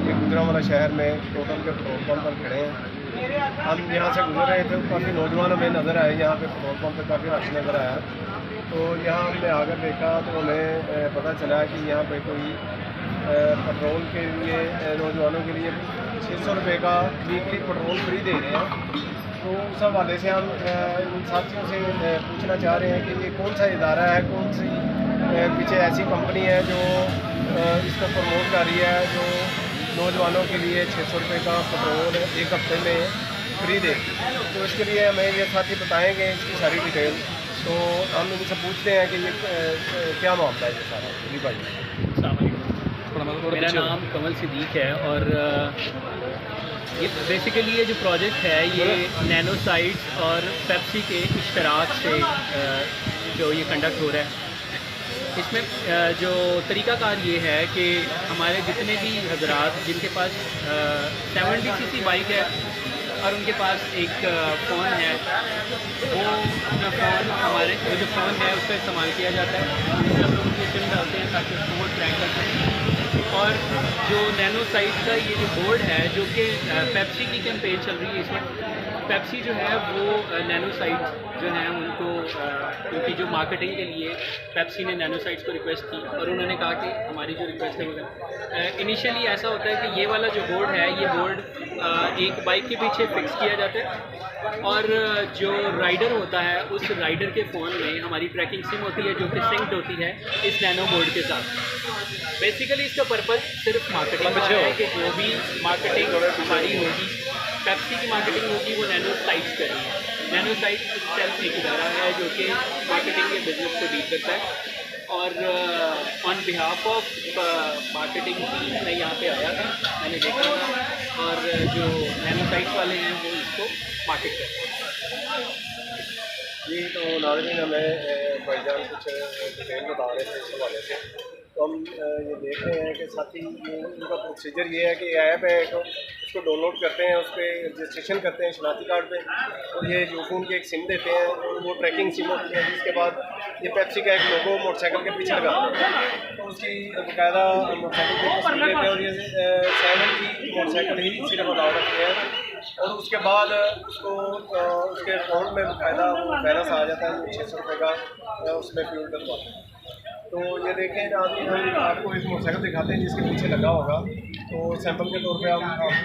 ये गुजरांवाला शहर में टोटल के पेट्रोल पंप पर खड़े हैं। हम यहाँ से गुजर रहे थे, काफ़ी नौजवान हमें नज़र आए यहाँ पे पेट्रोल पंप पे, काफ़ी रश नज़र आया। तो यहाँ हमने आकर देखा तो हमें पता चला कि यहाँ पे कोई पेट्रोल के लिए नौजवानों के लिए 600 रुपये का वीकली पेट्रोल फ्री दे रहे हैं। तो उस हवाले से हम इन साथियों से पूछना चाह रहे हैं कि ये कौन सा इदारा है, कौन सी पीछे ऐसी कंपनी है जो इसको प्रमोट कर रही है, जो नौजवानों के लिए 600 रुपये का पेट्रोल एक हफ्ते में फ्री दे। तो इसके लिए हमें ये साथी बताएंगे इसकी सारी डिटेल। तो हम इनसे पूछते हैं कि ये क्या मामला है ये सारा। जी भाई, मेरा नाम कमल सिद्दीक है और ये बेसिकली ये जो प्रोजेक्ट है ये नैनो साइट्स और पेप्सी के इश्तराक से जो ये कंडक्ट हो रहा है। इसमें जो तरीक़ाकार ये है कि हमारे जितने भी हजरात जिनके पास 70 सीसी बाइक है और उनके पास एक फ़ोन है, वो अपना फ़ोन हमारे वो जो फ़ोन है उसका इस्तेमाल किया जाता है। इसमें हम लोग सिम डालते हैं ताकि उसको वो ट्रैक कर सकें। और जो नैनो साइट का ये जो बोर्ड है जो कि पेप्सी की कैंपेन चल रही है, इसमें पेप्सी जो है वो नैनो साइट जो है उनको क्योंकि जो मार्केटिंग के लिए पेप्सी ने नैनो साइट्स को रिक्वेस्ट की और उन्होंने कहा कि हमारी जो रिक्वेस्ट है वो इनिशियली ऐसा होता है कि ये वाला जो बोर्ड है ये बोर्ड एक बाइक के पीछे फिक्स किया जाता है और जो राइडर होता है उस राइडर के फ़ोन में हमारी ट्रैकिंग सिम होती है जो कि सिंक्ड होती है इस नैनो बोर्ड के साथ। बेसिकली इसका पर्पज़ सिर्फ मार्केटिंग का है कि जो भी मार्केटिंग हमारी होगी, पेप्सी की मार्केटिंग होगी, वो नैनो साइट्स करेंगे। नैनो साइट सेल्फ एक इदारा है जो कि मार्केटिंग के बिजनेस को डील करता है और on behalf of marketing team मैं यहाँ पे आया था, मैंने देखा था और जो नैनो साइट्स वाले हैं वो इसको मार्केट करते हैं। जी तो नाज़रीन हमें भाईजान कुछ डिटेल बता रहे थे इस हवाले से। तो हम ये देख रहे हैं कि साथी ये उनका प्रोसीजर ये है कि ऐप है तो उसको डाउनलोड करते हैं, उस पर रजिस्ट्रेशन करते हैं शनाख्ती कार्ड पे और ये यूफोन की एक सिम देते हैं और वो ट्रैकिंग सिम होती है। जिसके बाद ये पेप्सी का एक लोगो मोटरसाइकिल के पीछे लगाते हैं तो उसकी बाकायदा मोटरसाइकिल की तस्वीर लेते हैं और ये 7 की मोटरसाइकिल ही सिर्फ अलाउ रखते हैं और उसके बाद उसको उसके फ़ोन में बाकायदा बैलेंस आ जाता है 600 रुपये का, उसमें फ्यूल डलवाते हैं। तो ये देखें अभी हम आपको एक मोटरसाइकिल दिखाते हैं जिसके पीछे लगा होगा, तो सैंपल के तौर पे हम